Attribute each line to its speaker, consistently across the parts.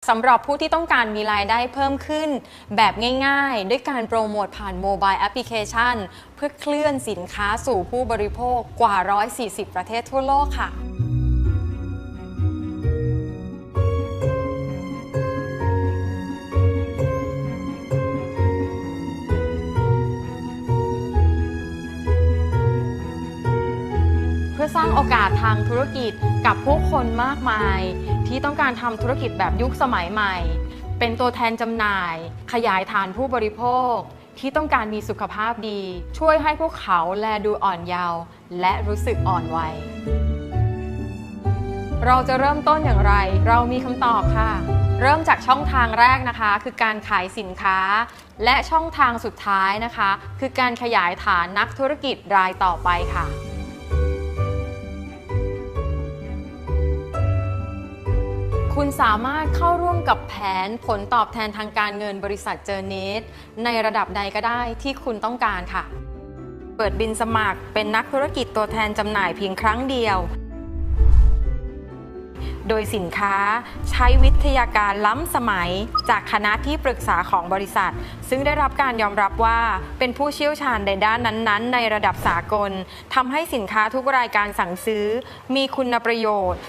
Speaker 1: สำหรับผู้ที่ต้องการมีรายได้เพิ่มขึ้นแบบง่ายๆด้วยการโปรโมทผ่านโมบายแอปพลิเคชันเพื่อเคลื่อนสินค้าสู่ผู้บริโภคกว่า 140 ประเทศทั่วโลกค่ะเพื่อสร้างโอกาสทางธุรกิจกับผู้คนมากมายที่ต้องการทำธุรกิจแบบยุคสมัยใหม่เป็นตัวแทนจำหน่ายขยายฐานผู้บริโภคที่ต้องการมีสุขภาพดีช่วยให้พวกเขาแลดูอ่อนเยาว์และรู้สึกอ่อนวัยเราจะเริ่มต้นอย่างไรเรามีคำตอบค่ะเริ่มจากช่องทางแรกนะคะคือการขายสินค้าและช่องทางสุดท้ายนะคะคือการขยายฐานนักธุรกิจรายต่อไปค่ะคุณสามารถเข้าร่วมกับแผนผลตอบแทนทางการเงินบริษัทเจอเนสในระดับใดก็ได้ที่คุณต้องการค่ะเปิดบินสมัครเป็นนักธุรกิจตัวแทนจำหน่ายเพียงครั้งเดียวโดยสินค้าใช้วิทยาการล้ำสมัยจากคณะที่ปรึกษาของบริษัทซึ่งได้รับการยอมรับว่าเป็นผู้เชี่ยวชาญในด้านนั้นๆในระดับสากลทำให้สินค้าทุกรายการสั่งซื้อมีคุณประโยชน์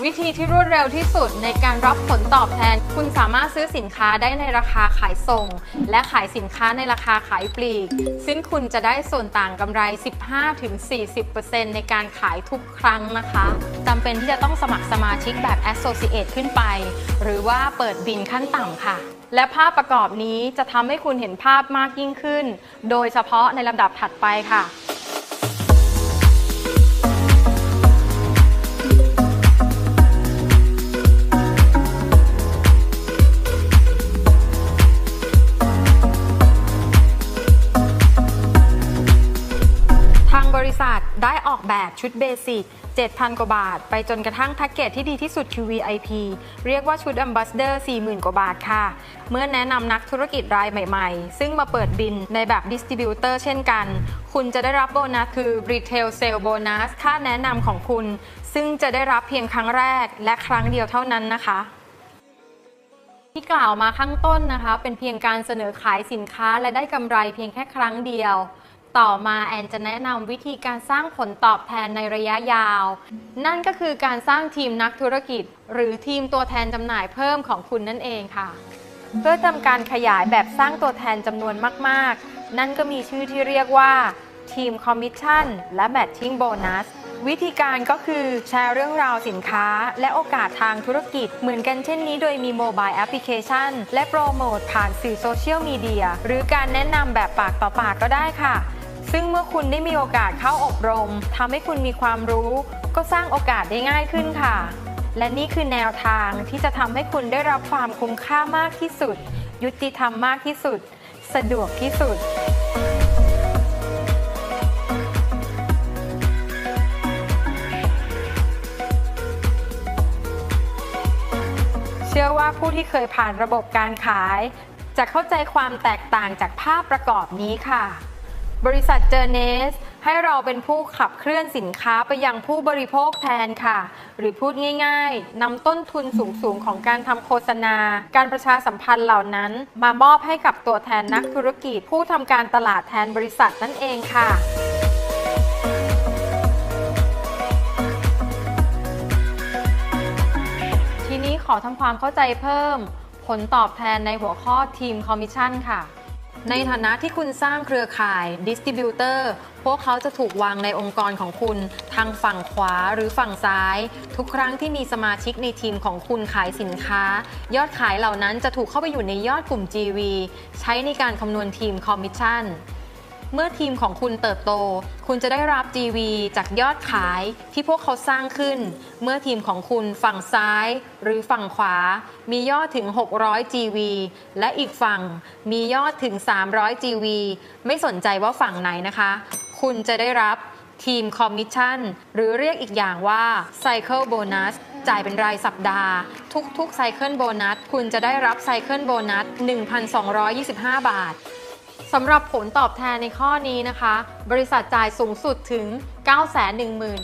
Speaker 1: วิธีที่รวดเร็วที่สุดในการรับผลตอบแทนคุณสามารถซื้อสินค้าได้ในราคาขายส่งและขายสินค้าในราคาขายปลีกซึ่งคุณจะได้ส่วนต่างกำไร 15-40% ในการขายทุกครั้งนะคะจำเป็นที่จะต้องสมัครสมาชิกแบบ Associate ขึ้นไปหรือว่าเปิดบินขั้นต่ำค่ะและภาพประกอบนี้จะทำให้คุณเห็นภาพมากยิ่งขึ้นโดยเฉพาะในลำดับถัดไปค่ะบริษัทได้ออกแบบชุดเบสิก 7,000 กว่าบาทไปจนกระทั่งแพ็กเกจที่ดีที่สุดคือ VIP เรียกว่าชุด Ambassador 40,000 กว่าบาทค่ะเมื่อแนะนำนักธุรกิจรายใหม่ๆซึ่งมาเปิดบินในแบบ Distributor เช่นกันคุณจะได้รับโบนัสคือ Retail Sale Bonus ค่าแนะนำของคุณซึ่งจะได้รับเพียงครั้งแรกและครั้งเดียวเท่านั้นนะคะที่กล่าวมาข้างต้นนะคะเป็นเพียงการเสนอขายสินค้าและได้กำไรเพียงแค่ครั้งเดียวต่อมาแอนจะแนะนำวิธีการสร้างผลตอบแทนในระยะยาวนั่นก็คือการสร้างทีมนักธุรกิจหรือทีมตัวแทนจำหน่ายเพิ่มของคุณนั่นเองค่ะเพื่อทำการขยายแบบสร้างตัวแทนจำนวนมากๆนั่นก็มีชื่อที่เรียกว่าทีมคอมมิชชั่นและแมทชิ่งโบนัสวิธีการก็คือแชร์เรื่องราวสินค้าและโอกาสทางธุรกิจเหมือนกันเช่นนี้โดยมีโมบายแอปพลิเคชันและโปรโมทผ่านสื่อโซเชียลมีเดียหรือการแนะนำแบบปากต่อปากก็ได้ค่ะซึ่งเมื่อคุณได้มีโอกาสเข้าอบรมทำให้คุณมีความรู้ก็สร้างโอกาสได้ง่ายขึ้นค่ะและนี่คือแนวทางที่จะทำให้คุณได้รับความคุ้มค่ามากที่สุดยุติธรรมมากที่สุดสะดวกที่สุดเชื่อว่าผู้ที่เคยผ่านระบบการขายจะเข้าใจความแตกต่างจากภาพประกอบนี้ค่ะบริษัทเจอเนสให้เราเป็นผู้ขับเคลื่อนสินค้าไปยังผู้บริโภคแทนค่ะหรือพูดง่ายๆนำต้นทุนสูงๆของการทำโฆษณาการประชาสัมพันธ์เหล่านั้นมามอบให้กับตัวแทนนักธุรกิจผู้ทำการตลาดแทนบริษัทนั่นเองค่ะทีนี้ขอทำความเข้าใจเพิ่มผลตอบแทนในหัวข้อทีมคอมมิชชั่นค่ะในฐานะที่คุณสร้างเครือข่ายดิสติบิวเตอร์พวกเขาจะถูกวางในองค์กรของคุณทางฝั่งขวาหรือฝั่งซ้ายทุกครั้งที่มีสมาชิกในทีมของคุณขายสินค้ายอดขายเหล่านั้นจะถูกเข้าไปอยู่ในยอดกลุ่ม GV ใช้ในการคำนวณทีมคอมมิชชั่นเมื่อทีมของคุณเติบโตคุณจะได้รับ GV จากยอดขายที่พวกเขาสร้างขึ้นเมื่อทีมของคุณฝั่งซ้ายหรือฝั่งขวามียอดถึง600 GV และอีกฝั่งมียอดถึง300 GV ไม่สนใจว่าฝั่งไหนนะคะคุณจะได้รับทีมคอมมิชชั่นหรือเรียกอีกอย่างว่า Cycle Bonus จ่ายเป็นรายสัปดาห์ทุกๆไซเคิลโบนัสคุณจะได้รับไซเคิลโบนัส 1,225 บาทสำหรับผลตอบแทนในข้อนี้นะคะบริษัทจ่ายสูงสุดถึง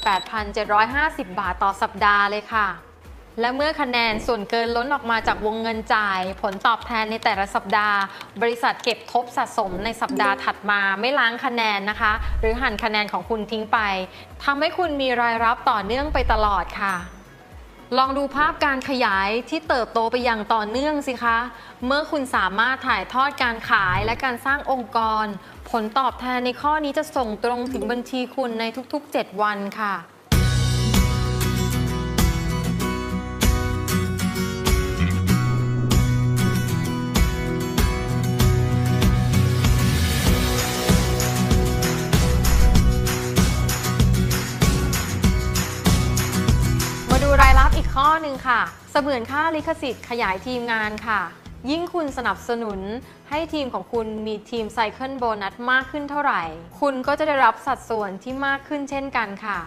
Speaker 1: 918,750 บาทต่อสัปดาห์เลยค่ะและเมื่อคะแนนส่วนเกินล้นออกมาจากวงเงินจ่ายผลตอบแทนในแต่ละสัปดาห์บริษัทเก็บทบสะสมในสัปดาห์ถัดมาไม่ล้างคะแนนนะคะหรือหั่นคะแนนของคุณทิ้งไปทำให้คุณมีรายรับต่อเนื่องไปตลอดค่ะลองดูภาพการขยายที่เติบโตไปอย่างต่อเนื่องสิคะเมื่อคุณสามารถถ่ายทอดการขายและการสร้างองค์กรผลตอบแทนในข้อนี้จะส่งตรงถึงบัญชีคุณในทุกๆ 7 วันค่ะดูรายรับอีกข้อหนึ่งค่ะเสมือนค่าลิขสิทธิ์ขยายทีมงานค่ะยิ่งคุณสนับสนุนให้ทีมของคุณมีทีมไซเคิลโบนัสมากขึ้นเท่าไหร่คุณก็จะได้รับสัดส่วนที่มากขึ้นเช่นกันค่ะ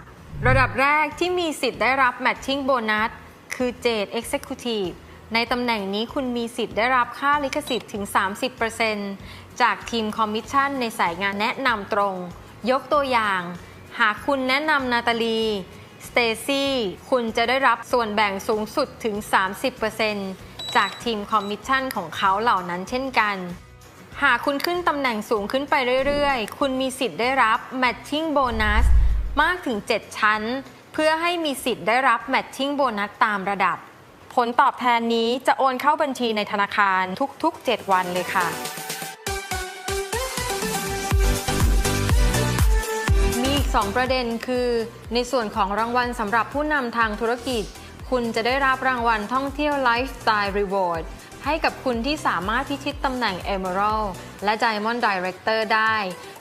Speaker 1: ระดับแรกที่มีสิทธิ์ได้รับ Matching โบนัสคือ Jade Executive ในตำแหน่งนี้คุณมีสิทธิ์ได้รับค่าลิขสิทธิ์ถึง 30% จากทีมคอมมิชชั่นในสายงานแนะนำตรงยกตัวอย่างหากคุณแนะนำนาตาลีสเตซี่คุณจะได้รับส่วนแบ่งสูงสุดถึง 30% จากทีมคอมมิชชั่นของเขาเหล่านั้นเช่นกันหากคุณขึ้นตำแหน่งสูงขึ้นไปเรื่อยๆคุณมีสิทธิ์ได้รับ Matching Bonus มากถึง 7 ชั้นเพื่อให้มีสิทธิ์ได้รับ Matching Bonus ตามระดับผลตอบแทนนี้จะโอนเข้าบัญชีในธนาคารทุกๆ 7 วันเลยค่ะ2 ประเด็นคือในส่วนของรางวัลสำหรับผู้นำทางธุรกิจคุณจะได้รับรางวัลท่องเที่ยว Lifestyle Reward ให้กับคุณที่สามารถพิชิตตำแหน่ง Emerald และ Diamond Director ได้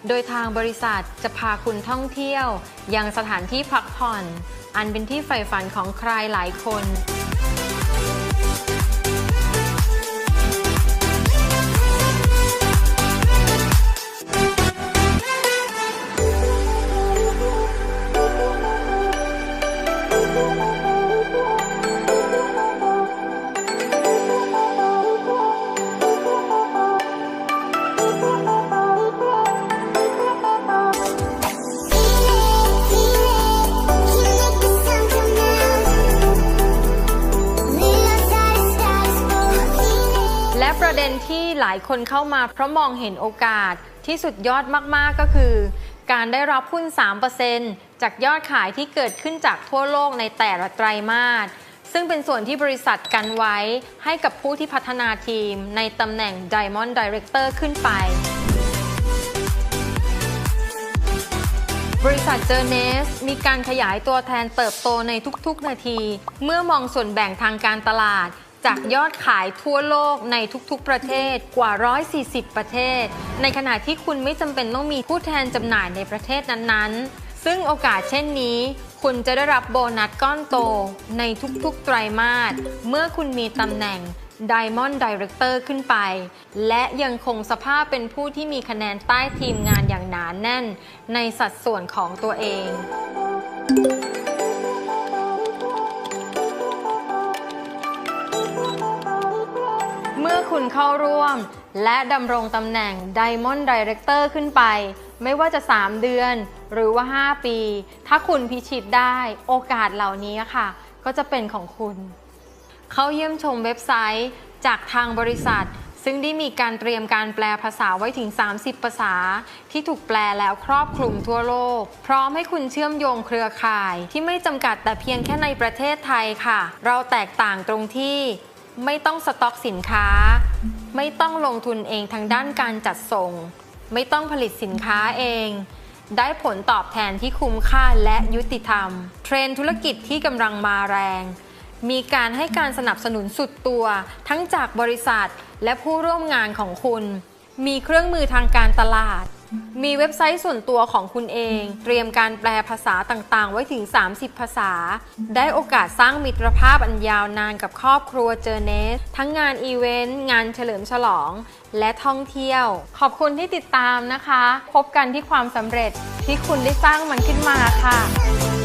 Speaker 1: โดยทางบริษัทจะพาคุณท่องเที่ยวยังสถานที่พักผ่อนอันเป็นที่ใฝ่ฝันของใครหลายคนประเด็นที่หลายคนเข้ามาเพราะมองเห็นโอกาสที่สุดยอดมากๆก็คือการได้รับหุ้น 3% จากยอดขายที่เกิดขึ้นจากทั่วโลกในแต่ละไตรมาสซึ่งเป็นส่วนที่บริษัทกันไว้ให้กับผู้ที่พัฒนาทีมในตำแหน่ง Diamond Director ขึ้นไปบริษัท Journeys มีการขยายตัวแทนเติบโตในทุกๆนาทีเมื่อมองส่วนแบ่งทางการตลาดจากยอดขายทั่วโลกในทุกๆประเทศกว่า140ประเทศในขณะที่คุณไม่จำเป็นต้องมีผู้แทนจำหน่ายในประเทศนั้นๆซึ่งโอกาสเช่นนี้คุณจะได้รับโบนัสก้อนโตในทุกๆไตรมาสเมื่อคุณมีตำแหน่ง Diamond Director ขึ้นไปและยังคงสภาพเป็นผู้ที่มีคะแนนใต้ทีมงานอย่างหนาแน่นในสัดส่วนของตัวเองเมื่อคุณเข้าร่วมและดำรงตำแหน่ง Diamond Director ขึ้นไปไม่ว่าจะ3 เดือนหรือว่า5 ปีถ้าคุณพิชิตได้โอกาสเหล่านี้ค่ะก็จะเป็นของคุณเข้าเยี่ยมชมเว็บไซต์จากทางบริษัทซึ่งได้มีการเตรียมการแปลภาษาไว้ถึง30 ภาษาที่ถูกแปลแล้วครอบคลุมทั่วโลกพร้อมให้คุณเชื่อมโยงเครือข่ายที่ไม่จำกัดแต่เพียงแค่ในประเทศไทยค่ะเราแตกต่างตรงที่ไม่ต้องสต็อกสินค้าไม่ต้องลงทุนเองทางด้านการจัดส่งไม่ต้องผลิตสินค้าเองได้ผลตอบแทนที่คุ้มค่าและยุติธรรมเทรนด์ธุรกิจที่กำลังมาแรงมีการให้การสนับสนุนสุดตัวทั้งจากบริษัทและผู้ร่วมงานของคุณมีเครื่องมือทางการตลาดมีเว็บไซต์ส่วนตัวของคุณเองเตรียมการแปลภาษาต่างๆไว้ถึง30 ภาษาได้โอกาสสร้างมิตรภาพอันยาวนานกับครอบครัว Journeys ทั้งงานอีเวนต์งานเฉลิมฉลองและท่องเที่ยวขอบคุณที่ติดตามนะคะพบกันที่ความสำเร็จที่คุณได้สร้างมันขึ้นมาค่ะ